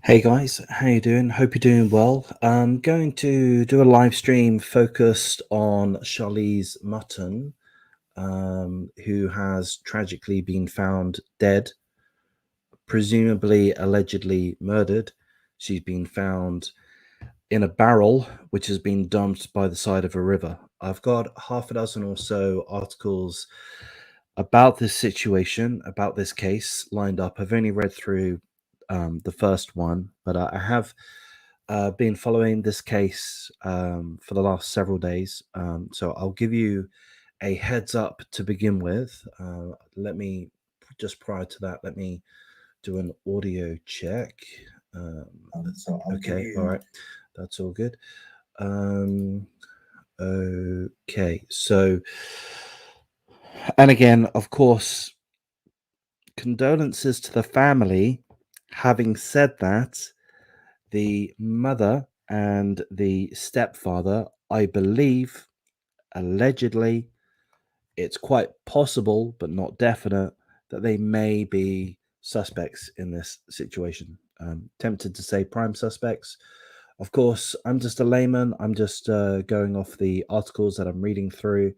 Hey guys, how you doing? Hope you're doing well. I'm going to do a live stream focused on Charlise Mutten, who has tragically been found dead, presumably allegedly murdered. She's been found in a barrel which has been dumped by the side of a river. I've got half a dozen or so articles about this situation, about this case lined up. I've only read through the first one, but I have been following this case for the last several days. So I'll give you a heads up to begin with. Let me just prior to that, let me do an audio check. Um, okay, all right, that's all good. Okay, so, and again, of course, condolences to the family. Having said that, the mother and the stepfather, I believe, allegedly, it's quite possible, but not definite, that they may be suspects in this situation. Tempted to say prime suspects. Of course, I'm just a layman. I'm just going off the articles that I'm reading through.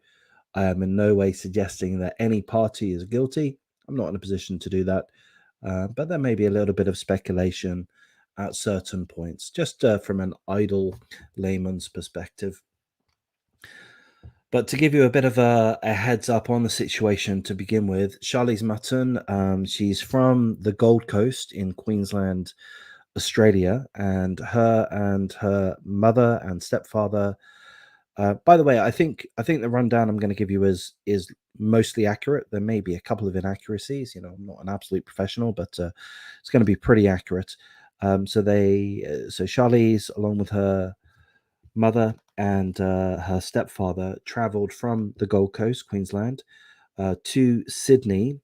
I am in no way suggesting that any party is guilty. I'm not in a position to do that. But there may be a little bit of speculation at certain points, just from an idle layman's perspective. But to give you a bit of a heads up on the situation to begin with, Charlise Mutten, she's from the Gold Coast in Queensland, Australia, and her mother and stepfather. By the way, I think the rundown I'm going to give you is mostly accurate. There may be a couple of inaccuracies. You know, I'm not an absolute professional, but it's going to be pretty accurate. So Charlize, along with her mother and her stepfather, travelled from the Gold Coast, Queensland, to Sydney.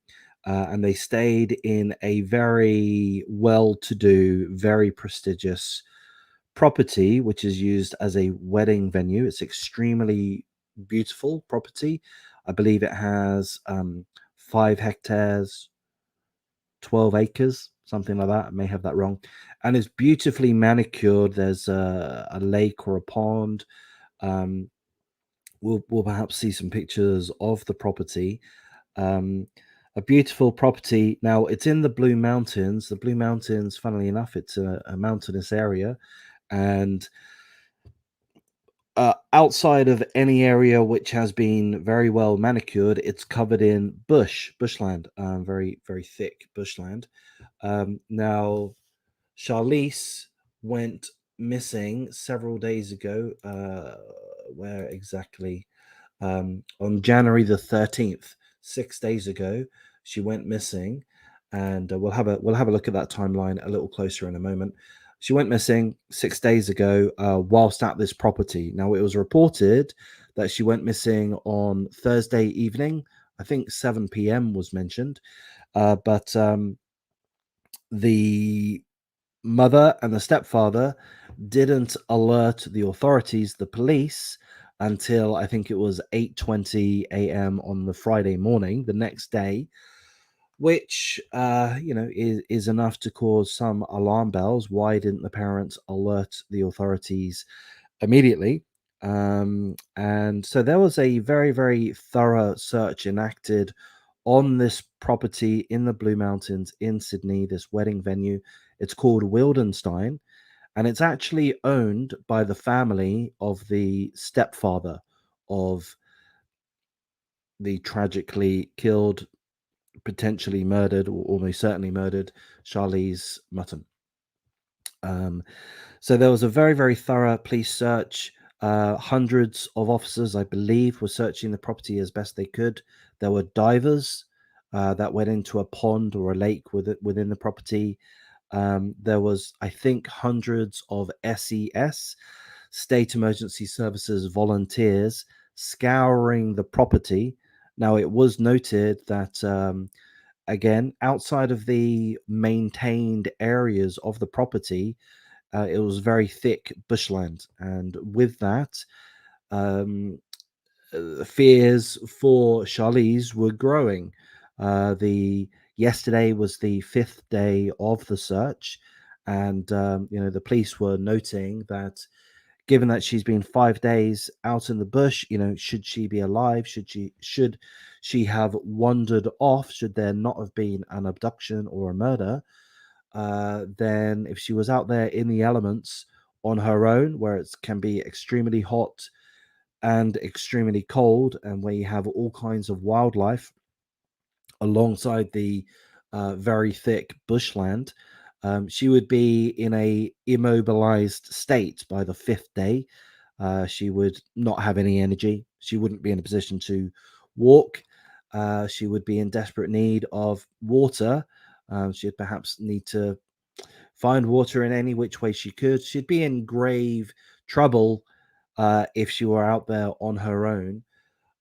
And they stayed in a very well-to-do, very prestigious property, which is used as a wedding venue. It's extremely beautiful property. I believe it has 5 hectares, 12 acres, something like that. I may have that wrong. And it's beautifully manicured. There's a lake or a pond. Um, we'll perhaps see some pictures of the property. Um, a beautiful property. Now, it's in the Blue Mountains. The Blue Mountains, funnily enough, it's a mountainous area. And outside of any area which has been very well manicured, it's covered in bushland, very, very thick bushland. Now, Charlize went missing several days ago. Where exactly? On January the 13th, 6 days ago, she went missing, and we'll have a look at that timeline a little closer in a moment. She went missing 6 days ago whilst at this property. Now, it was reported that she went missing on Thursday evening. I think 7 p.m. was mentioned, but the mother and the stepfather didn't alert the authorities, the police, until I think it was 8:20 a.m. on the Friday morning, the next day, which is enough to cause some alarm bells. Why didn't the parents alert the authorities immediately? And so there was a very, very thorough search enacted on this property in the Blue Mountains in Sydney, this wedding venue. It's called Wildenstein, and it's actually owned by the family of the stepfather of the tragically killed, potentially murdered, or almost certainly murdered Charlise Mutten. So there was a very, very thorough police search. Hundreds of officers, I believe, were searching the property as best they could. There were divers that went into a pond or a lake within the property. There was, I think, hundreds of SES, State Emergency Services volunteers, scouring the property. Now, it was noted that, again, outside of the maintained areas of the property, it was very thick bushland. And with that, um, fears for Charlize were growing. The Yesterday was the fifth day of the search, And the police were noting that, given that she's been 5 days out in the bush, should she be alive? Should she have wandered off? Should there not have been an abduction or a murder? Then if she was out there in the elements on her own, where it can be extremely hot and extremely cold, and where you have all kinds of wildlife alongside the very thick bushland, she would be in a immobilized state by the fifth day. She would not have any energy. She wouldn't be in a position to walk. She would be in desperate need of water. She'd perhaps need to find water in any which way she could. She'd be in grave trouble if she were out there on her own.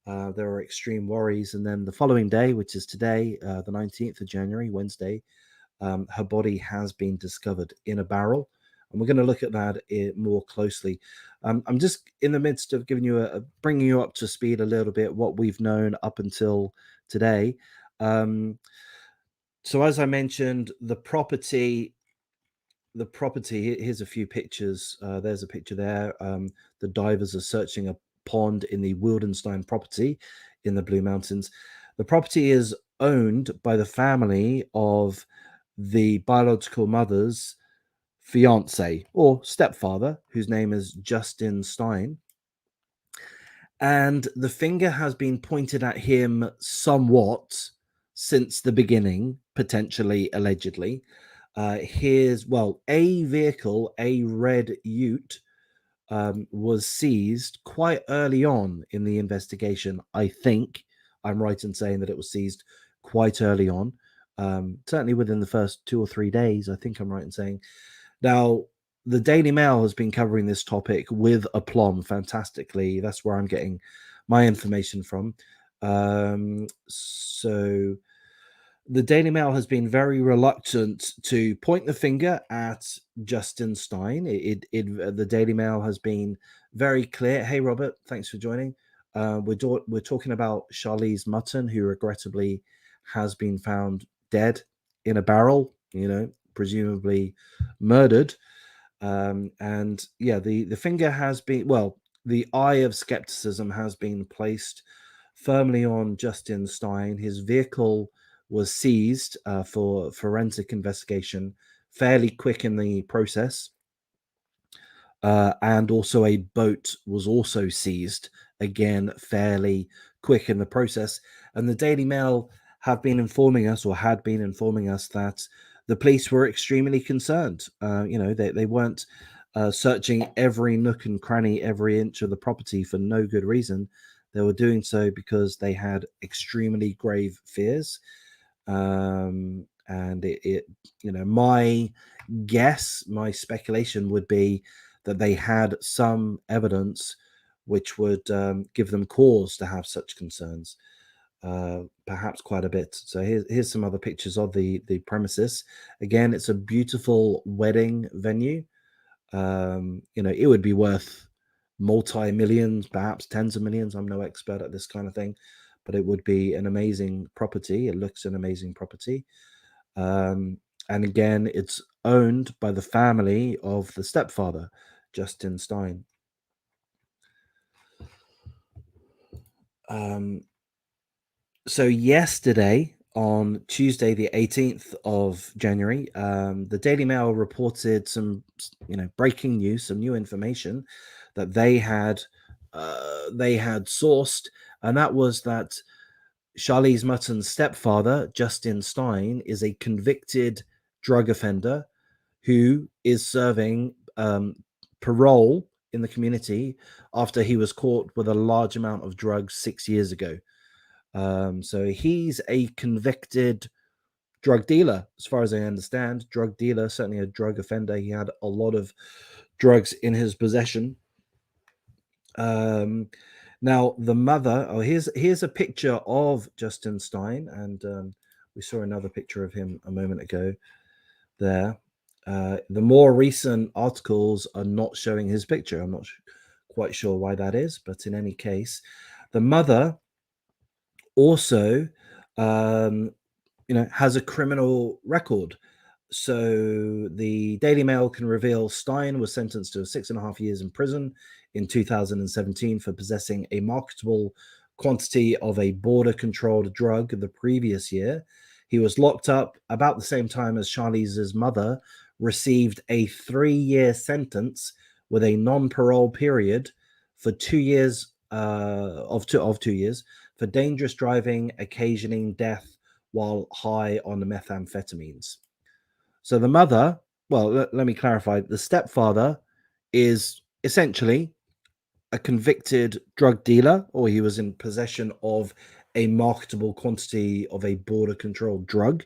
There are extreme worries. And then the following day, which is today, the 19th of January, Wednesday, her body has been discovered in a barrel. And we're going to look at that more closely. I'm just in the midst of giving you bringing you up to speed a little bit, what we've known up until today. So as I mentioned, the property, here's a few pictures. There's a picture there. The divers are searching a pond in the Wildenstein property in the Blue Mountains. The property is owned by the family of the biological mother's fiance or stepfather, whose name is Justin Stein. And the finger has been pointed at him somewhat since the beginning, potentially, allegedly. A vehicle, a red ute, was seized quite early on in the investigation. I think I'm right in saying that it was seized quite early on, certainly within the first 2 or 3 days. I think I'm right in saying. Now, the Daily Mail has been covering this topic with aplomb fantastically. That's where I'm getting my information from. So the Daily Mail has been very reluctant to point the finger at Justin Stein. The Daily Mail has been very clear. Hey, Robert, thanks for joining. We're talking about Charlise Mutten, who regrettably has been found dead in a barrel, presumably murdered. And yeah, the finger has been, the eye of skepticism has been placed firmly on Justin Stein. His vehicle was seized for forensic investigation, fairly quick in the process. And also a boat was also seized, again, fairly quick in the process. And the Daily Mail have been informing us, or had been informing us, that the police were extremely concerned. They weren't searching every nook and cranny, every inch of the property for no good reason. They were doing so because they had extremely grave fears. And my guess, my speculation would be that they had some evidence which would give them cause to have such concerns, perhaps quite a bit. So here's some other pictures of the premises. Again, it's a beautiful wedding venue. It would be worth multi-millions, perhaps tens of millions. I'm no expert at this kind of thing, but it would be an amazing property. It looks an amazing property. And again, it's owned by the family of the stepfather, Justin Stein. So yesterday, on Tuesday, the 18th of January, the Daily Mail reported some, breaking news, some new information that they had sourced, and that was that Charlise Mutten's stepfather, Justin Stein, is a convicted drug offender who is serving parole in the community after he was caught with a large amount of drugs 6 years ago. So he's a convicted drug dealer, as far as I understand. Drug dealer, certainly a drug offender. He had a lot of drugs in his possession. Now the mother. Oh, here's a picture of Justin Stein, and we saw another picture of him a moment ago. There, the more recent articles are not showing his picture. I'm not quite sure why that is, but in any case, the mother also, has a criminal record. So the Daily Mail can reveal Stein was sentenced to 6.5 years in prison in 2017 for possessing a marketable quantity of a border-controlled drug the previous year. He was locked up about the same time as Charlize's mother received a 3-year sentence with a non-parole period for 2 years of 2 years for dangerous driving, occasioning death while high on the methamphetamines. So the mother, well, let me clarify. The stepfather is essentially a convicted drug dealer, or he was in possession of a marketable quantity of a border controlled drug.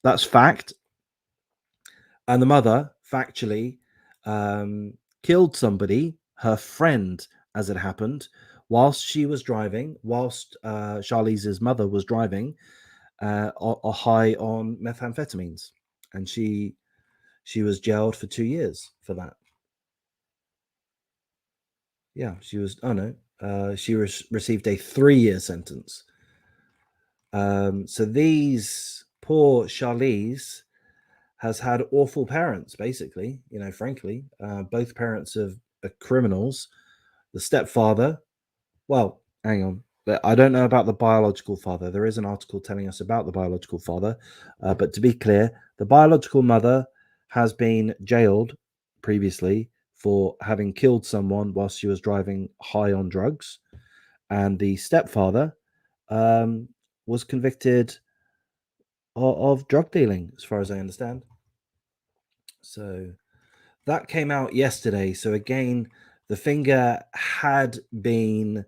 That's fact. And the mother, factually, killed somebody, her friend, as it happened, whilst she was driving, whilst Charlize's mother was driving, high on methamphetamines. And she was jailed for 2 years for that. Yeah, she was. Oh no, she received a 3-year sentence. So these poor Charlize has had awful parents, basically. Frankly, both parents are criminals. The stepfather, well, hang on. I don't know about the biological father. There is an article telling us about the biological father. But to be clear, the biological mother has been jailed previously for having killed someone whilst she was driving high on drugs. And the stepfather was convicted of drug dealing, as far as I understand. So that came out yesterday. So again, the finger had been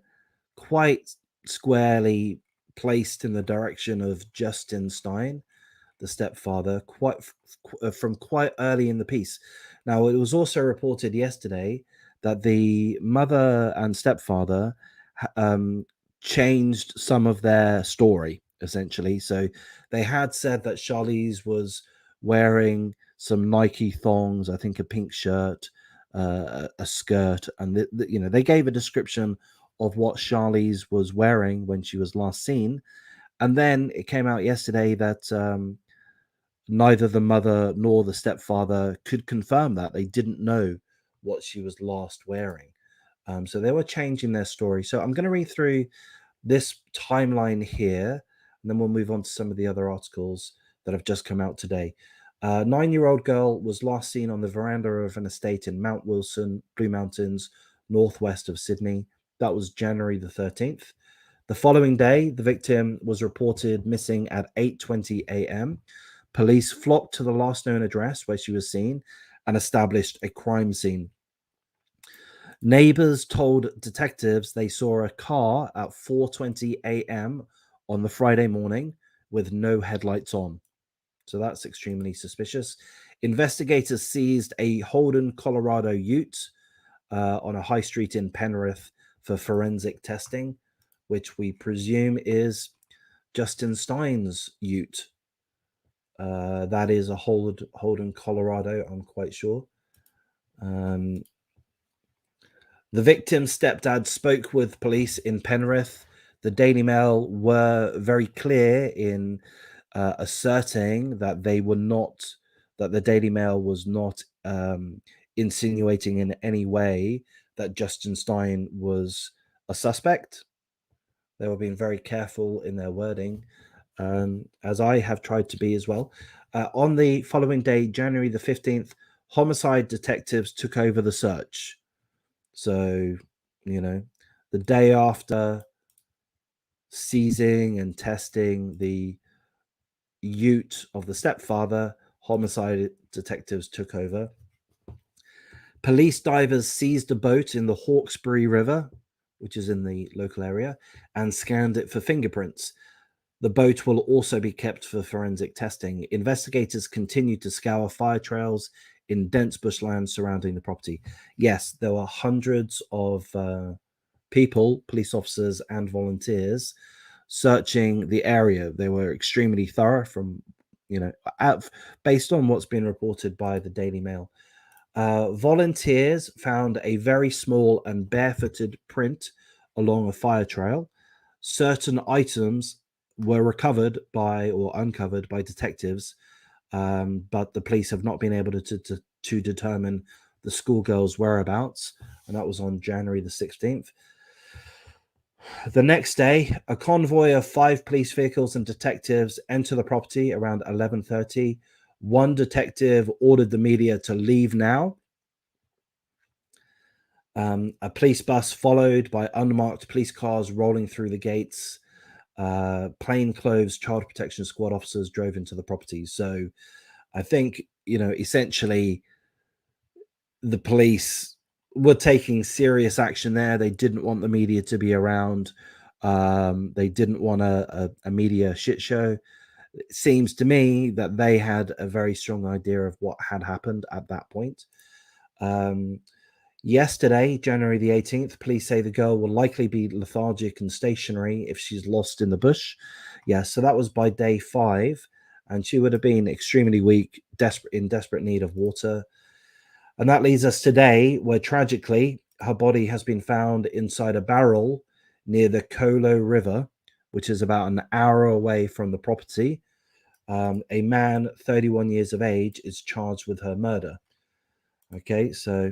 quite squarely placed in the direction of Justin Stein, the stepfather, from quite early in the piece. Now, it was also reported yesterday that the mother and stepfather changed some of their story, essentially. So they had said that Charlize was wearing some Nike thongs, I think a pink shirt, a skirt, and they gave a description of what Charlize was wearing when she was last seen. And then it came out yesterday that neither the mother nor the stepfather could confirm that. They didn't know what she was last wearing. So they were changing their story. So I'm going to read through this timeline here, and then we'll move on to some of the other articles that have just come out today. 9-year-old girl was last seen on the veranda of an estate in Mount Wilson, Blue Mountains, northwest of Sydney. That was January the 13th. The following day, the victim was reported missing at 8:20 a.m. Police flocked to the last known address where she was seen and established a crime scene. Neighbors told detectives they saw a car at 4:20 a.m. on the Friday morning with no headlights on. So that's extremely suspicious. Investigators seized a Holden, Colorado ute on a high street in Penrith for forensic testing, which we presume is Justin Stein's ute. That is a Holden, Colorado, I'm quite sure. The victim's stepdad spoke with police in Penrith. The Daily Mail were very clear in asserting that that the Daily Mail was not insinuating in any way that Justin Stein was a suspect. They were being very careful in their wording, as I have tried to be as well. On the following day, January the 15th, homicide detectives took over the search. So, the day after seizing and testing the ute of the stepfather, homicide detectives took over. Police divers seized a boat in the Hawkesbury River, which is in the local area, and scanned it for fingerprints. The boat will also be kept for forensic testing. Investigators continue to scour fire trails in dense bushland surrounding the property. Yes, there were hundreds of people, police officers and volunteers, searching the area. They were extremely thorough based on what's been reported by the Daily Mail. Volunteers found a very small and barefooted print along a fire trail. Certain items were recovered or uncovered by detectives, but the police have not been able to determine the schoolgirl's whereabouts, and that was on January the 16th. The next day, a convoy of 5 police vehicles and detectives enter the property around 11:30. One detective ordered the media to leave now. A police bus followed by unmarked police cars rolling through the gates. Plainclothes child protection squad officers drove into the property. So I think, essentially the police were taking serious action there. They didn't want the media to be around. They didn't want a media shit show. It seems to me that they had a very strong idea of what had happened at that point. Yesterday, January the 18th, police say the girl will likely be lethargic and stationary if she's lost in the bush. Yeah, so that was by day 5, and she would have been extremely weak, in desperate need of water. And that leads us today, where tragically her body has been found inside a barrel near the Colo River, which is about an hour away from the property. A man, 31 years of age, is charged with her murder. Okay, so,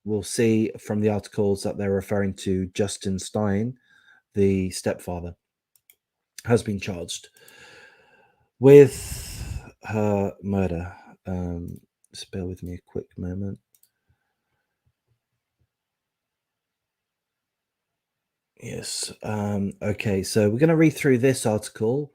we'll see from the articles that they're referring to Justin Stein, the stepfather, has been charged with her murder. Just bear with me a quick moment. Yes. Okay, so we're going to read through this article.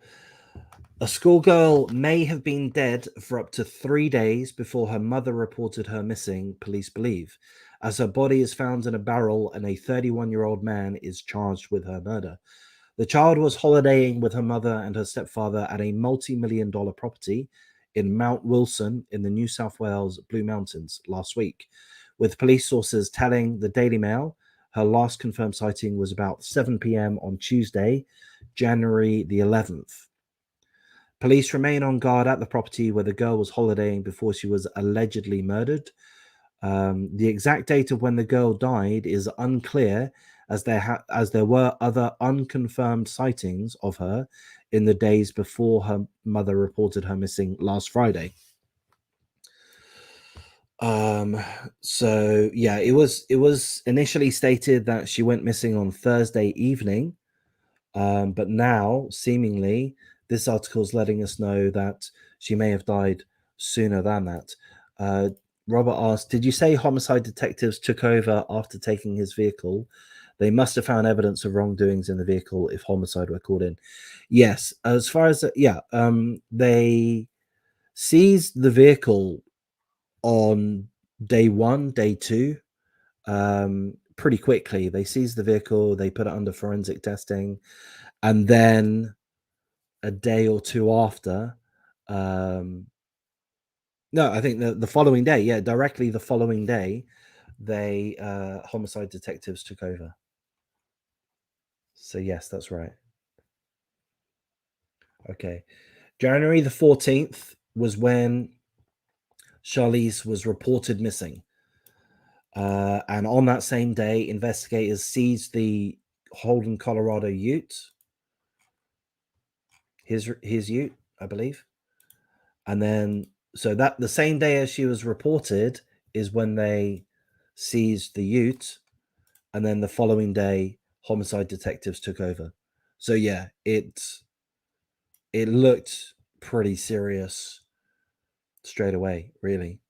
A schoolgirl may have been dead for up to 3 days before her mother reported her missing, police believe, as her body is found in a barrel and a 31-year-old man is charged with her murder. The child was holidaying with her mother and her stepfather at a multi-million-dollar property in Mount Wilson in the New South Wales Blue Mountains last week, with police sources telling the Daily Mail her last confirmed sighting was about 7 p.m. on Tuesday, January the 11th. Police remain on guard at the property where the girl was holidaying before she was allegedly murdered. The exact date of when the girl died is unclear, as there were other unconfirmed sightings of her in the days before her mother reported her missing last Friday. So yeah, it was initially stated that she went missing on Thursday evening, but now seemingly this article is letting us know that she may have died sooner than that. Robert asked, did you say homicide detectives took over after taking his vehicle? They must have found evidence of wrongdoings in the vehicle if homicide were called in. Yes, as far as, they seized the vehicle on day 1, day 2, pretty quickly. They seized the vehicle, they put it under forensic testing, and then a day or two after, no, I think the following day, directly the following day, they homicide detectives took over. So yes, that's right. Okay. January the 14th was when Charlise was reported missing. And on that same day, investigators seized the Holden, Colorado ute, his ute, I believe. And then, so that the same day as she was reported is when they seized the ute, and then the following day, homicide detectives took over. So yeah, it looked pretty serious straight away, really.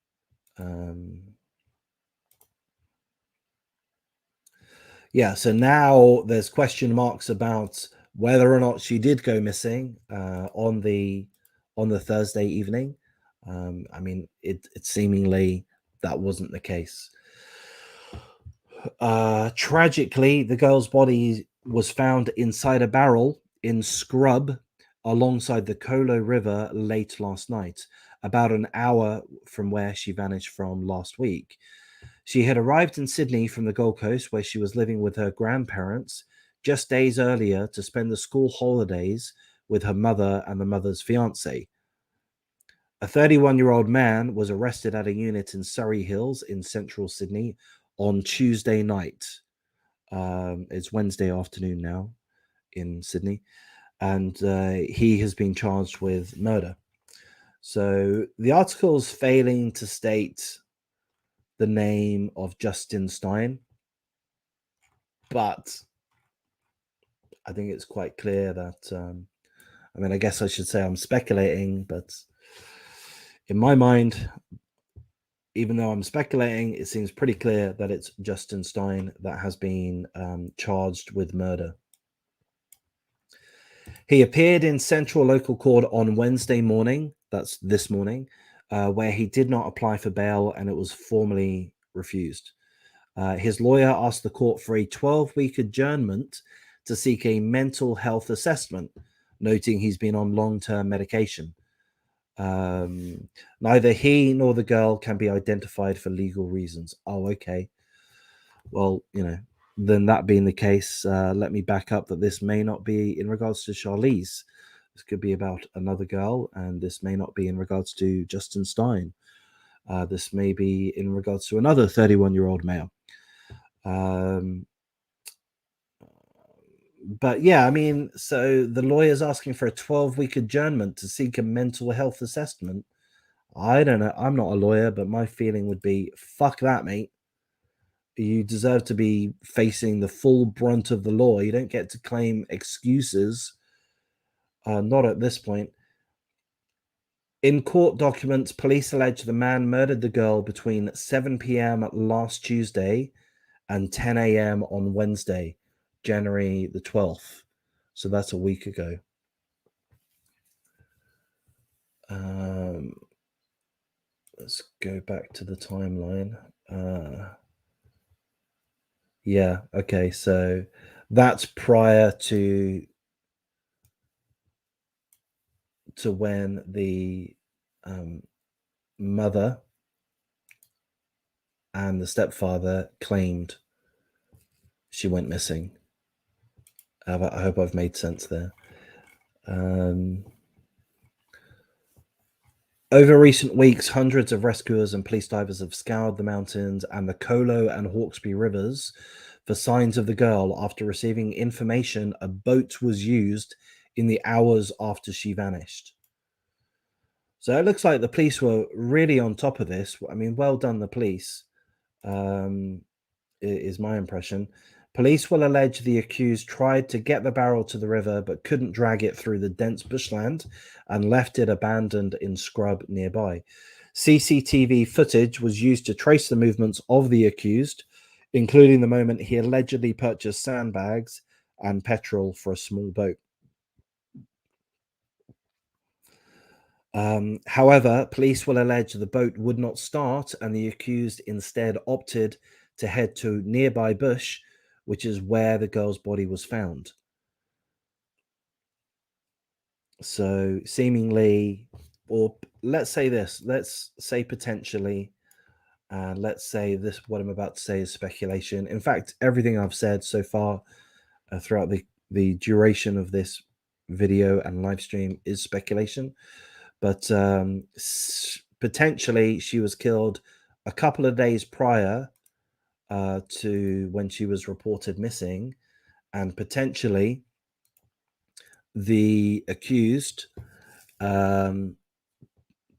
Yeah, so now there's question marks about whether or not she did go missing on the Thursday evening. I mean, it seemingly that wasn't the case. Tragically, the girl's body was found inside a barrel in scrub alongside the Colo River late last night, about an hour from where she vanished from last week. She had arrived in Sydney from the Gold Coast, where she was living with her grandparents just days earlier to spend the school holidays with her mother and the mother's fiance. A 31-year-old man was arrested at a unit in Surrey Hills in central Sydney on Tuesday night. It's Wednesday afternoon now in Sydney, and he has been charged with murder. So the article's failing to state the name of Justin Stein, but I think it's quite clear that, I mean, I guess I should say I'm speculating, but in my mind, even though I'm speculating, it seems pretty clear that it's Justin Stein that has been charged with murder. He appeared in Central Local Court on Wednesday morning, that's this morning, where he did not apply for bail and it was formally refused. His lawyer asked the court for a 12-week adjournment to seek a mental health assessment, noting he's been on long-term medication. Neither he nor the girl can be identified for legal reasons. Oh, okay. Well, then that being the case, let me back up that this may not be in regards to Charlise. This could be about another girl, and this may not be in regards to Justin Stein. This may be in regards to another 31-year-old male. But yeah, I mean, so the lawyer's asking for a 12-week adjournment to seek a mental health assessment. I don't know. I'm not a lawyer, but my feeling would be, fuck that, mate. You deserve to be facing the full brunt of the law. You don't get to claim excuses. Not at this point. In court documents, police allege the man murdered the girl between 7 p.m. last Tuesday and 10 a.m. on Wednesday, January the 12th. So that's a week ago. Let's go back to the timeline. Yeah, okay, so that's prior to when the mother and the stepfather claimed she went missing. I hope I've made sense there. Over recent weeks, hundreds of rescuers and police divers have scoured the mountains and the Colo and Hawkesbury rivers for signs of the girl after receiving information a boat was used in the hours after she vanished. So it looks like the police were really on top of this. I mean, well done, the police, is my impression. Police will allege the accused tried to get the barrel to the river but couldn't drag it through the dense bushland and left it abandoned in scrub nearby. CCTV footage was used to trace the movements of the accused, including the moment he allegedly purchased sandbags and petrol for a small boat. However, police will allege the boat would not start and the accused instead opted to head to nearby bush, which is where the girl's body was found. So seemingly, or let's say this, let's say potentially, let's say this, what I'm about to say is speculation. In fact, everything I've said so far throughout the duration of this video and live stream is speculation. But potentially she was killed a couple of days prior to when she was reported missing, and potentially the accused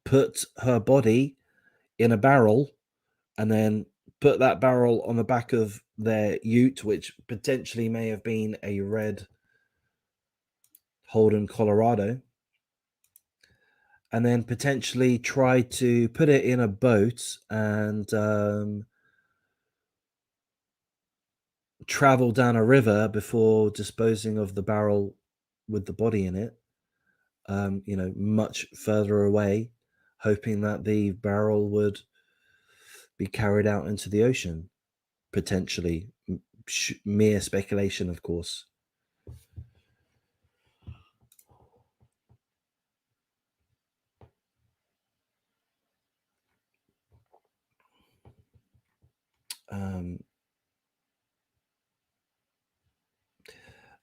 put her body in a barrel and then put that barrel on the back of their ute, which potentially may have been a red Holden Colorado, and then potentially try to put it in a boat and travel down a river before disposing of the barrel with the body in it, much further away, hoping that the barrel would be carried out into the ocean, potentially. Mere speculation, of course.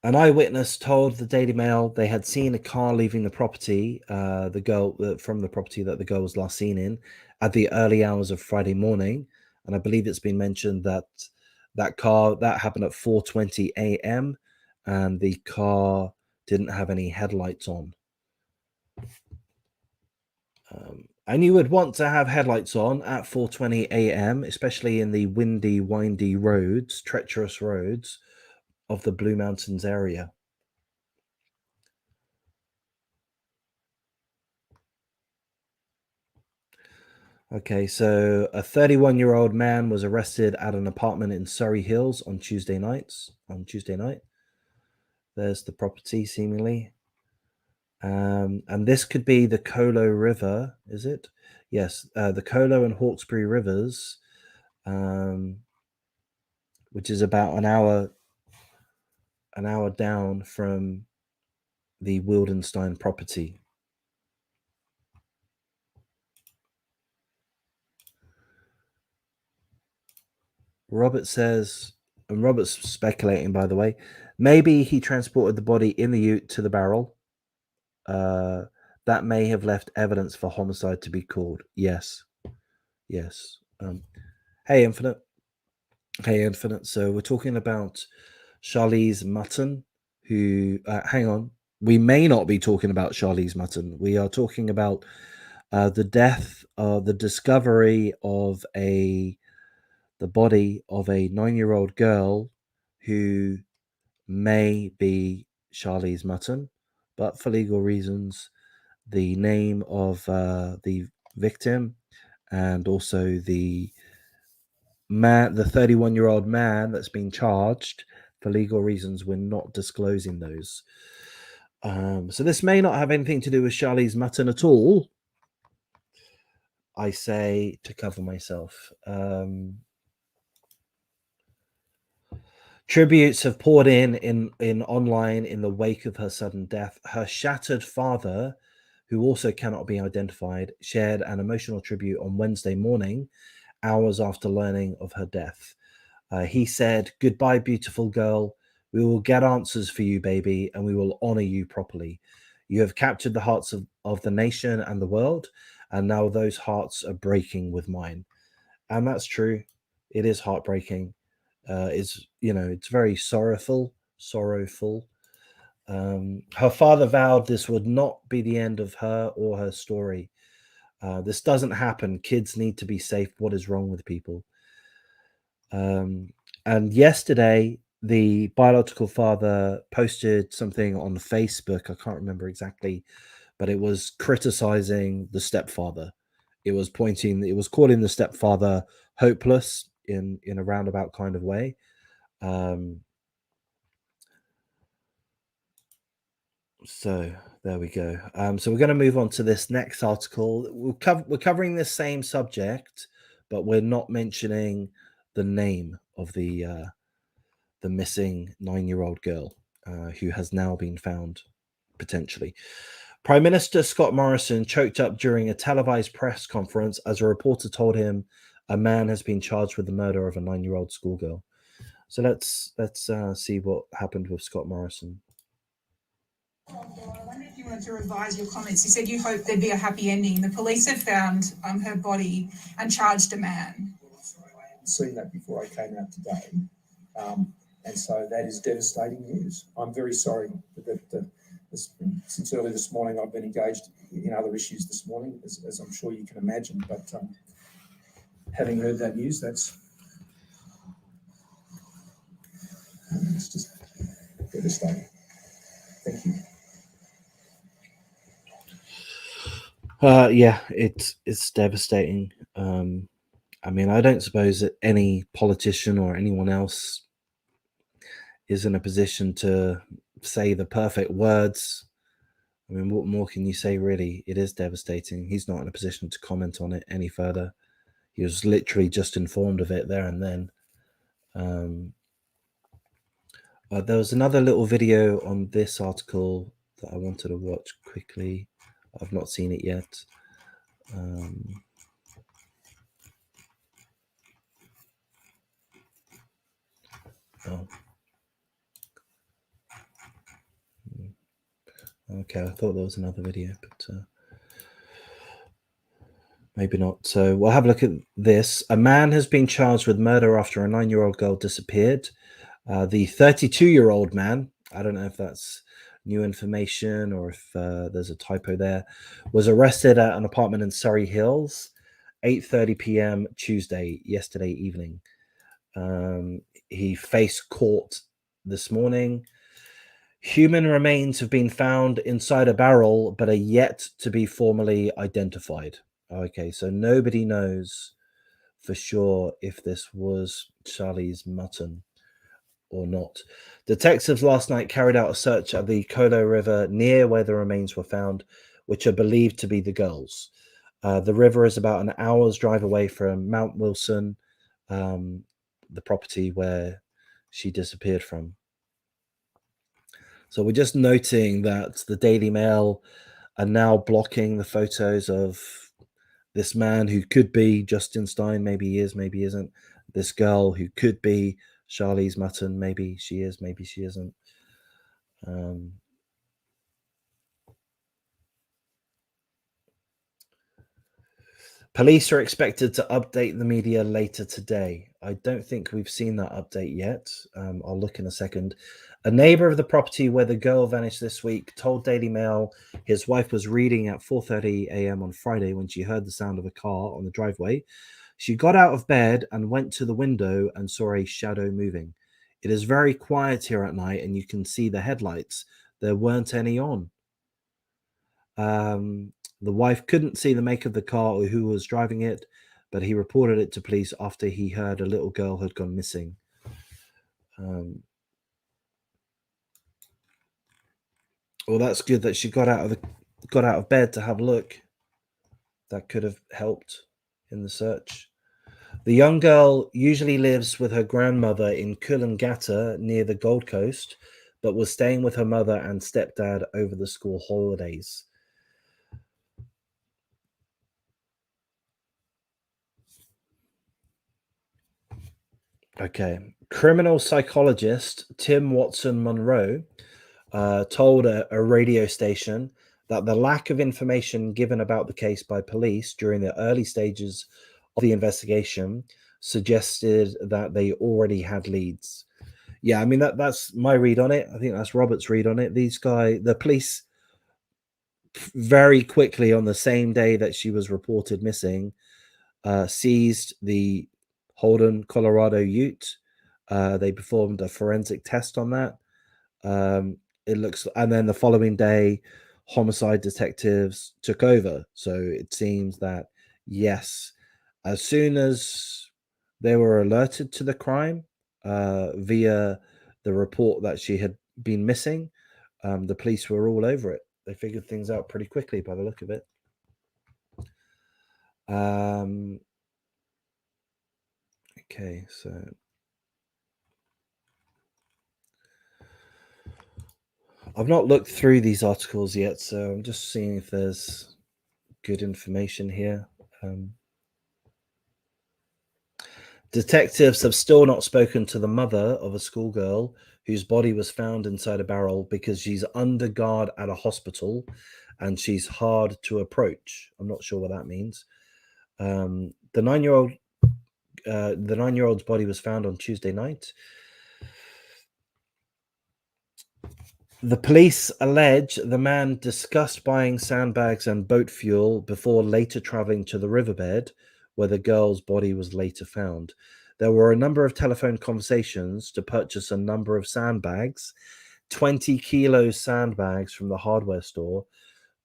An eyewitness told the Daily Mail they had seen a car leaving the property, from the property that the girl was last seen in, at the early hours of Friday morning. And I believe it's been mentioned that that happened at 4:20 a.m. and the car didn't have any headlights on. And you would want to have headlights on at 4:20 a.m., especially in the windy, windy roads, treacherous roads of the Blue Mountains area. Okay, so a 31-year-old man was arrested at an apartment in Surrey Hills on Tuesday night. There's the property, seemingly. And this could be the Colo River, is it? Yes, the Colo and Hawkesbury Rivers, which is about an hour down from the Wildenstein property. Robert says, and Robert's speculating, by the way, maybe he transported the body in the ute to the barrel. That may have left evidence for homicide to be called. Yes. Hey, Infinite. So we're talking about Charlise Mutten, who, hang on, we may not be talking about Charlise Mutten. We are talking about the discovery of the body of a 9-year-old girl who may be Charlise Mutten, but for legal reasons, the name of the victim and also the 31-year-old man that's been charged, for legal reasons, we're not disclosing those. So this may not have anything to do with Charlise Mutten at all, I say, to cover myself. Tributes have poured in online in the wake of her sudden death. Her shattered father, who also cannot be identified, shared an emotional tribute on Wednesday morning, hours after learning of her death. He said, "Goodbye, beautiful girl. We will get answers for you, baby, and we will honor you properly. You have captured the hearts of the nation and the world, and now those hearts are breaking with mine." And that's true. It is heartbreaking. It's very sorrowful. Her father vowed this would not be the end of her or her story. This doesn't happen. Kids need to be safe. What is wrong with people? And yesterday, the biological father posted something on Facebook. I can't remember exactly, but it was criticizing the stepfather. It was calling the stepfather hopeless in a roundabout kind of way. So there we go. So we're going to move on to this next article. We're covering this same subject, but we're not mentioning the name of the missing 9-year-old girl who has now been found, potentially. Prime Minister Scott Morrison choked up during a televised press conference as a reporter told him a man has been charged with the murder of a 9-year-old schoolgirl. So let's see what happened with Scott Morrison. I wonder if you wanted to revise your comments. You said you hoped there'd be a happy ending. The police have found her body and charged a man. I hadn't seen that before I came out today. And so that is devastating news. I'm very sorry that since early this morning I've been engaged in other issues this morning, as I'm sure you can imagine. But having heard that news, it's just devastating. Thank you. Yeah, it's devastating. I mean, I don't suppose that any politician or anyone else is in a position to say the perfect words. I mean, what more can you say, really? It is devastating. He's not in a position to comment on it any further. He was literally just informed of it there and then. There was another little video on this article that I wanted to watch quickly. I've not seen it yet. Okay, I thought there was another video, but maybe not. So we'll have a look at this. A man has been charged with murder after a 9-year-old girl disappeared. The 32-year-old man, I don't know if that's new information or if there's a typo there, was arrested at an apartment in Surrey Hills, 8:30 p.m. Tuesday, yesterday evening. He faced court this morning. Human remains have been found inside a barrel, but are yet to be formally identified. Okay, so nobody knows for sure if this was Charlise Mutten or not. Detectives last night carried out a search at the Colo River near where the remains were found, which are believed to be the girls. The river is about an hour's drive away from Mount Wilson, the property where she disappeared from. So we're just noting that the Daily Mail are now blocking the photos of this man who could be Justin Stein, maybe he is, maybe he isn't. This girl who could be Charlise Mutten, maybe she is, maybe she isn't. Police are expected to update the media later today. I don't think we've seen that update yet. I'll look in a second. A neighbor of the property where the girl vanished this week told Daily Mail his wife was reading at 4:30 a.m. on Friday when she heard the sound of a car on the driveway. She got out of bed and went to the window and saw a shadow moving. It is very quiet here at night and you can see the headlights. There weren't any on. The wife couldn't see the make of the car or who was driving it, but he reported it to police after he heard a little girl had gone missing. Well, that's good that she got out of bed to have a look. That could have helped in the search. The young girl usually lives with her grandmother in Coolangatta near the Gold Coast, but was staying with her mother and stepdad over the school holidays. Okay. Criminal psychologist Tim Watson Monroe told a radio station that the lack of information given about the case by police during the early stages of the investigation suggested that they already had leads. Yeah, I mean that's my read on it. I think that's Robert's read on it. The police, very quickly on the same day that she was reported missing, seized the Holden, Colorado ute. They performed a forensic test on that. And then the following day, homicide detectives took over. So it seems that, yes, as soon as they were alerted to the crime via the report that she had been missing, the police were all over it. They figured things out pretty quickly by the look of it. Okay, so I've not looked through these articles yet, so I'm just seeing if there's good information here. Detectives have still not spoken to the mother of a schoolgirl whose body was found inside a barrel because she's under guard at a hospital and she's hard to approach. I'm not sure what that means. The 9-year-old's body was found on Tuesday night. The police allege the man discussed buying sandbags and boat fuel before later traveling to the riverbed where the girl's body was later found. There were a number of telephone conversations to purchase a number of sandbags, 20 kilo sandbags from the hardware store,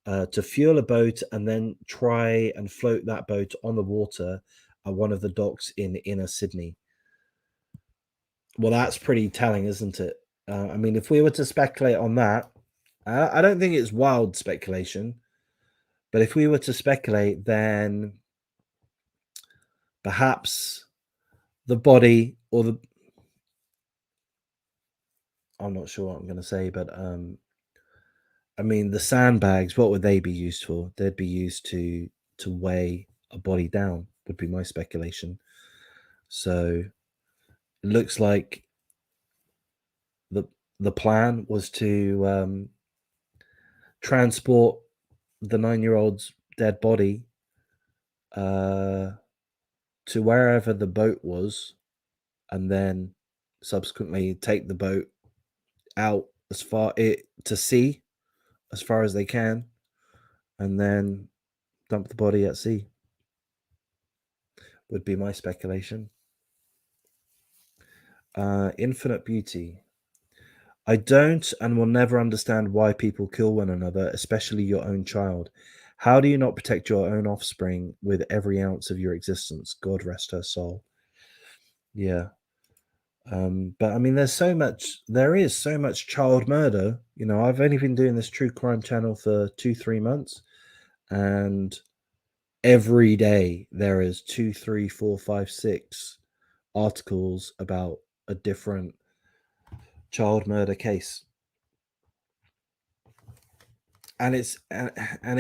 to fuel a boat and then try and float that boat on the water at one of the docks in inner Sydney. Well, that's pretty telling, isn't it? I mean, if we were to speculate on that, I don't think it's wild speculation, but if we were to speculate, then perhaps the body or the... I'm not sure what I'm going to say, but I mean, the sandbags, what would they be used for? They'd be used to weigh a body down, would be my speculation. So it looks like the plan was to transport the 9-year-old's dead body to wherever the boat was, and then subsequently take the boat out to sea as far as they can, and then dump the body at sea. Would be my speculation. Infinite Beauty. I don't and will never understand why people kill one another, especially your own child. How do you not protect your own offspring with every ounce of your existence? God rest her soul. Yeah. But I mean, there is so much child murder. You know, I've only been doing this true crime channel for 2-3 months, and every day there is 2, 3, 4, 5, 6 articles about a different child murder case. And it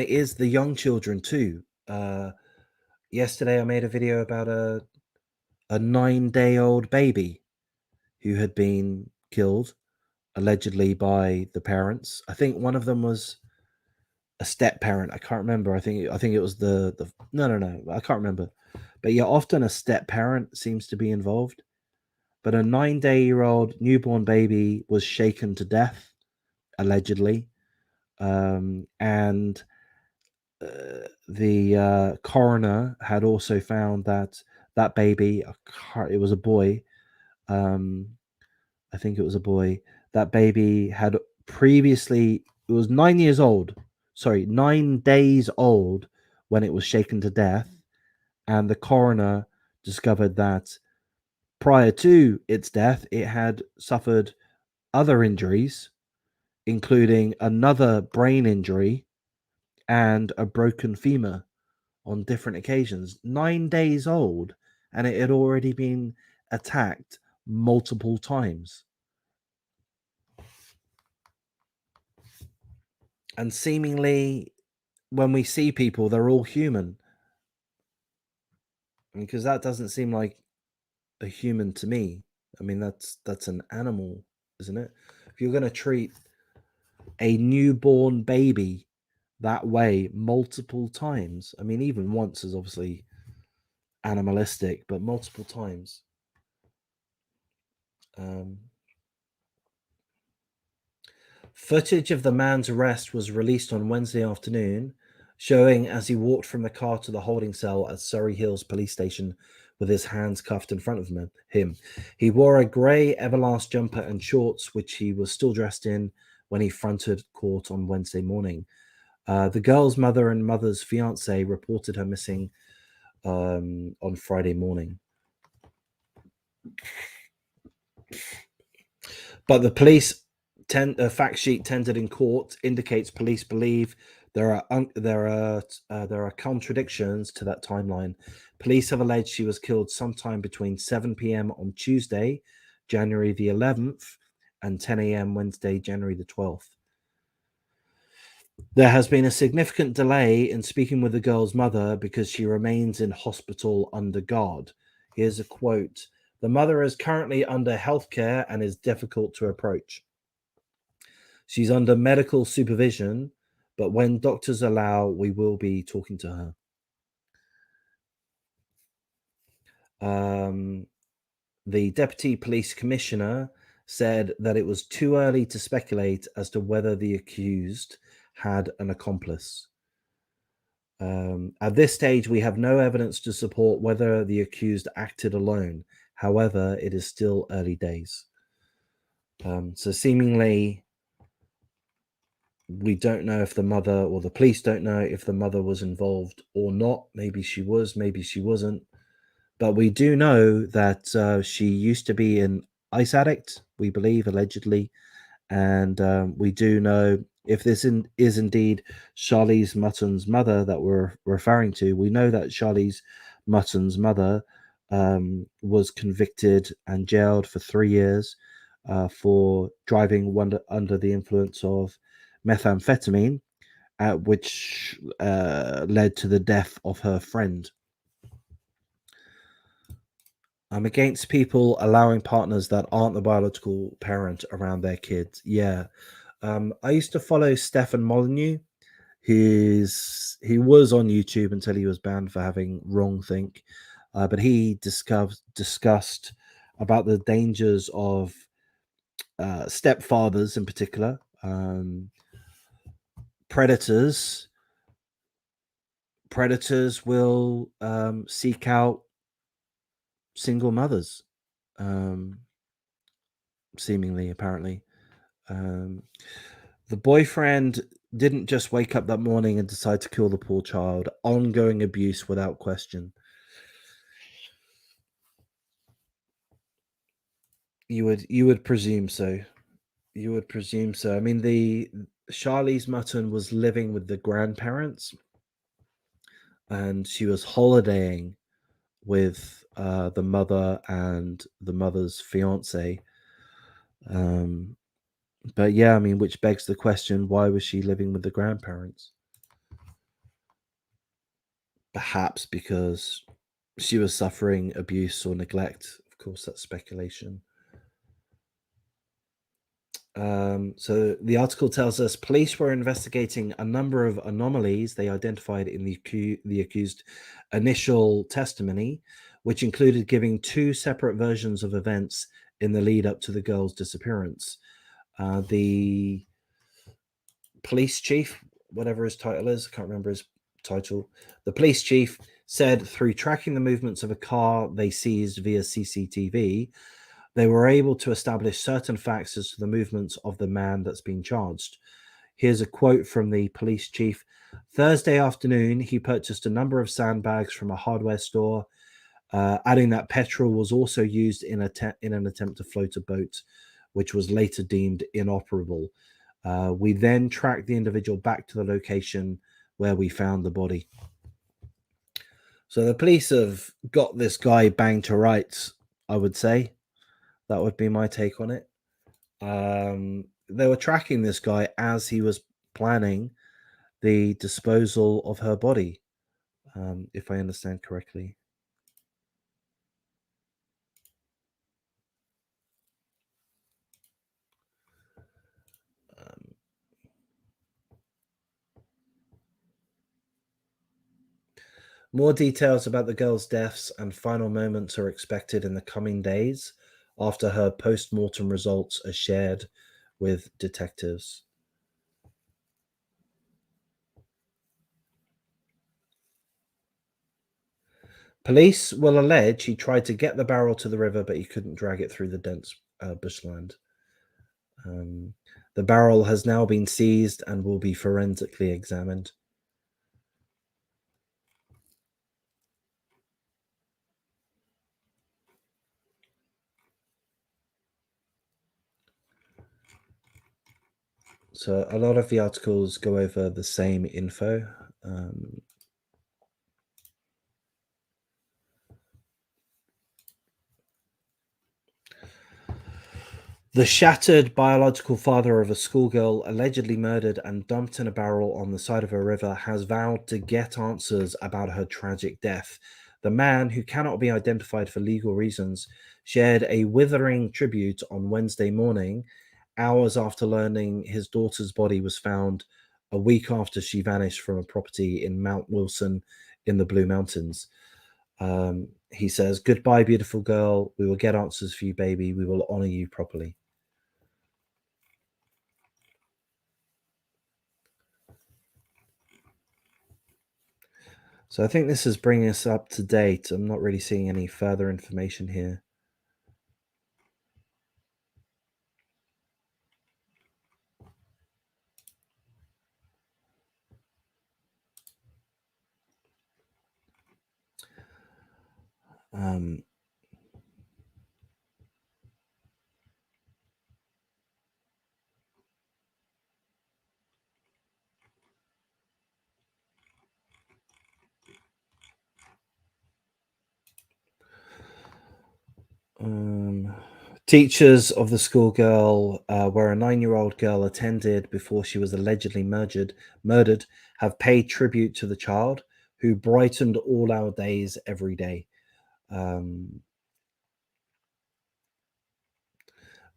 is the young children too. Yesterday I made a video about a 9-day-old baby who had been killed allegedly by the parents. I think one of them was a step parent. I can't remember. I think it was the no. I can't remember. But yeah, often a step parent seems to be involved. But a 9-day-old newborn baby was shaken to death, allegedly, and the coroner had also found that baby, it was a boy. I think it was a boy. That baby had previously, it was 9 years old. Sorry, 9 days old when it was shaken to death, and the coroner discovered that prior to its death, it had suffered other injuries, including another brain injury and a broken femur on different occasions. 9 days old, and it had already been attacked multiple times. And seemingly, when we see people, they're all human. Because that doesn't seem like a human to me. I mean, that's an animal, isn't it? If you're going to treat a newborn baby that way multiple times, I mean, even once is obviously animalistic, but multiple times. Footage of the man's arrest was released on Wednesday afternoon, showing as he walked from the car to the holding cell at Surrey Hills Police Station with his hands cuffed in front of him. He wore a grey Everlast jumper and shorts, which he was still dressed in when he fronted court on Wednesday morning. The girl's mother and mother's fiancé reported her missing on Friday morning. But the police fact sheet tendered in court indicates police believe there are contradictions to that timeline. Police have alleged she was killed sometime between 7 p.m. on Tuesday, January the 11th, and 10 a.m. Wednesday, January the 12th. There has been a significant delay in speaking with the girl's mother because she remains in hospital under guard. Here's a quote. The mother is currently under healthcare and is difficult to approach. She's under medical supervision, but when doctors allow, we will be talking to her. The Deputy Police Commissioner said that it was too early to speculate as to whether the accused had an accomplice. At this stage, we have no evidence to support whether the accused acted alone. However, it is still early days. So seemingly, we don't know if the mother, or the police don't know if the mother was involved or not. Maybe she was, maybe she wasn't. But we do know that she used to be an ice addict, we believe, allegedly. And we do know, if this is indeed Charlise Mutten's mother that we're referring to, we know that Charlise Mutten's mother was convicted and jailed for 3 years for driving under the influence of methamphetamine, which led to the death of her friend. I'm against people allowing partners that aren't the biological parent around their kids. Yeah. I used to follow Stefan Molyneux. He was on YouTube until he was banned for having wrongthink. But he discussed about the dangers of stepfathers in particular, predators will seek out single mothers, seemingly, apparently. The boyfriend didn't just wake up that morning and decide to kill the poor child. Ongoing abuse without question. You would presume so. You would presume so. I mean, the Charlise Mutten was living with the grandparents, and she was holidaying with the mother and the mother's fiance. But yeah, I mean, which begs the question: why was she living with the grandparents? Perhaps because she was suffering abuse or neglect. Of course, that's speculation. So the article tells us police were investigating a number of anomalies they identified in the accused initial testimony, which included giving two separate versions of events in the lead up to the girl's disappearance. The police chief, whatever his title is, I can't remember his title. The police chief said through tracking the movements of a car they seized via CCTV, they were able to establish certain facts as to the movements of the man that's been charged. Here's a quote from the police chief. Thursday afternoon, he purchased a number of sandbags from a hardware store, adding that petrol was also used in an attempt to float a boat, which was later deemed inoperable. We then tracked the individual back to the location where we found the body. So the police have got this guy banged to rights, I would say. That would be my take on it. They were tracking this guy as he was planning the disposal of her body, if I understand correctly. More details about the girl's deaths and final moments are expected in the coming days after her post-mortem results are shared with detectives. Police will allege he tried to get the barrel to the river, but he couldn't drag it through the dense bushland. The barrel has now been seized and will be forensically examined. So a lot of the articles go over the same info. The shattered biological father of a schoolgirl allegedly murdered and dumped in a barrel on the side of a river has vowed to get answers about her tragic death. The man, who cannot be identified for legal reasons, shared a withering tribute on Wednesday morning, hours after learning his daughter's body was found a week after she vanished from a property in Mount Wilson in the Blue Mountains. He says, "Goodbye, beautiful girl. We will get answers for you, baby. We will honor you properly." So I think this is bringing us up to date. I'm not really seeing any further information here. Teachers of the schoolgirl, where a 9-year-old girl attended before she was allegedly murdered, have paid tribute to the child who brightened all our days every day.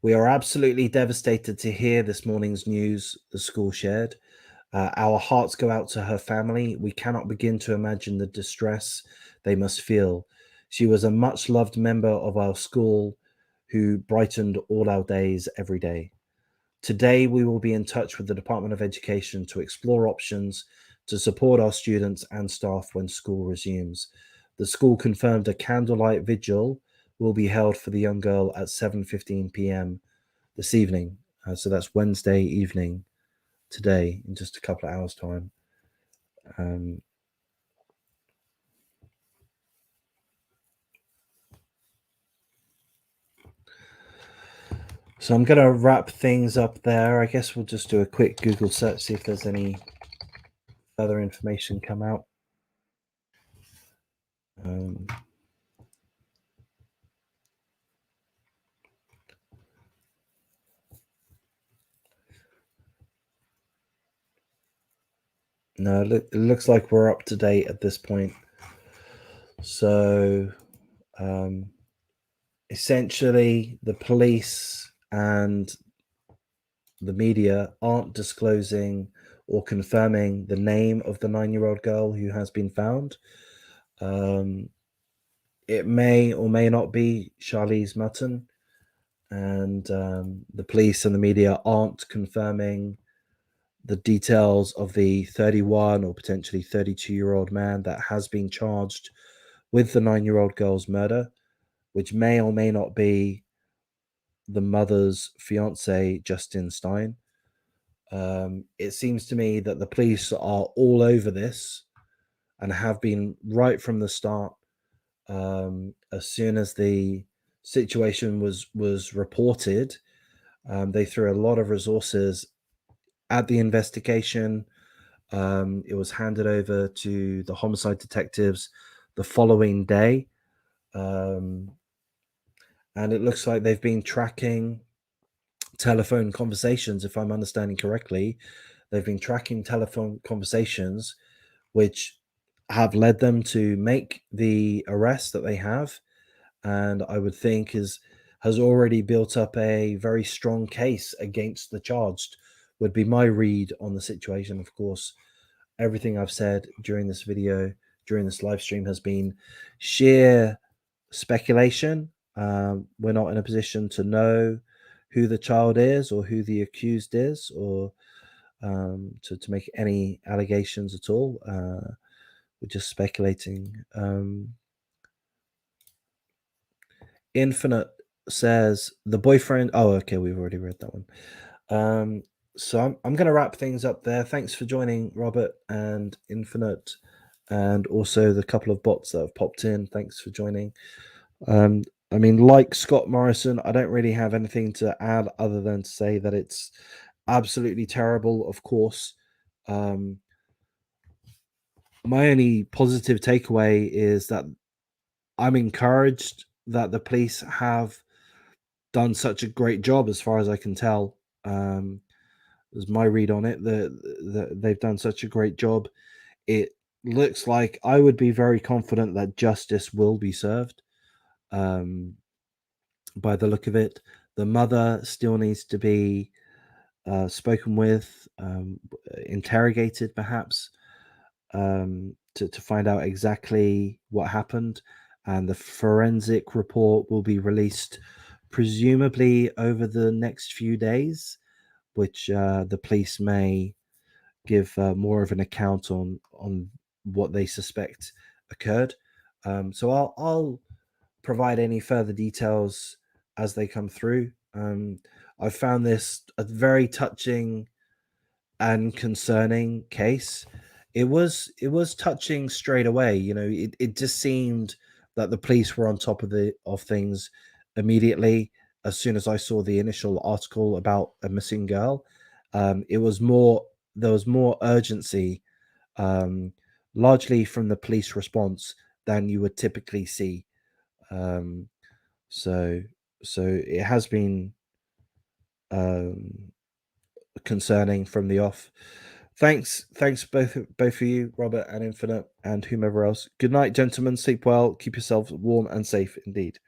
We are absolutely devastated to hear this morning's news, the school shared. Our hearts go out to her family. We cannot begin to imagine the distress they must feel. She was a much loved member of our school who brightened all our days every day. Today, we will be in touch with the Department of Education to explore options to support our students and staff when school resumes. The school confirmed a candlelight vigil will be held for the young girl at 7:15 p.m. this evening. So that's Wednesday evening today, in just a couple of hours' time. So I'm going to wrap things up there. I guess we'll just do a quick Google search, see if there's any further information come out. No, it looks like we're up to date at this point. So essentially, the police and the media aren't disclosing or confirming the name of the 9-year-old girl who has been found. It may or may not be Charlise Mutten, and the police and the media aren't confirming the details of the 31 or potentially 32-year-old man that has been charged with the 9-year-old girl's murder, which may or may not be the mother's fiance, Justin Stein. It seems to me that the police are all over this and have been right from the start. As soon as the situation was reported, they threw a lot of resources at the investigation. It was handed over to the homicide detectives the following day. And it looks like they've been tracking telephone conversations, if I'm understanding correctly. They've been tracking telephone conversations, which have led them to make the arrest that they have. And I would think has already built up a very strong case against the charged, would be my read on the situation. Of course, everything I've said during this video, during this live stream, has been sheer speculation. We're not in a position to know who the child is or who the accused is, or to make any allegations at all. We're just speculating. Infinite says the boyfriend. Oh, okay, we've already read that one. So I'm going to wrap things up there. Thanks for joining, Robert and Infinite, and also the couple of bots that have popped in. Thanks for joining. I mean, like Scott Morrison, I don't really have anything to add other than to say that it's absolutely terrible, of course. My only positive takeaway is that I'm encouraged that the police have done such a great job, as far as I can tell. Is my read on it. They've done such a great job. It looks like I would be very confident that justice will be served. By the look of it, the mother still needs to be spoken with, interrogated, perhaps, to find out exactly what happened. And the forensic report will be released presumably over the next few days, which the police may give more of an account on what they suspect occurred. So I'll provide any further details as they come through. I found this a very touching and concerning case. It was touching straight away. You know, it just seemed that the police were on top of things immediately as soon as I saw the initial article about a missing girl. There was more urgency, largely from the police response, than you would typically see. So it has been concerning from the off. Thanks both of you, Robert and Infinite, and whomever else. Good night, gentlemen. Sleep well. Keep yourselves warm and safe indeed.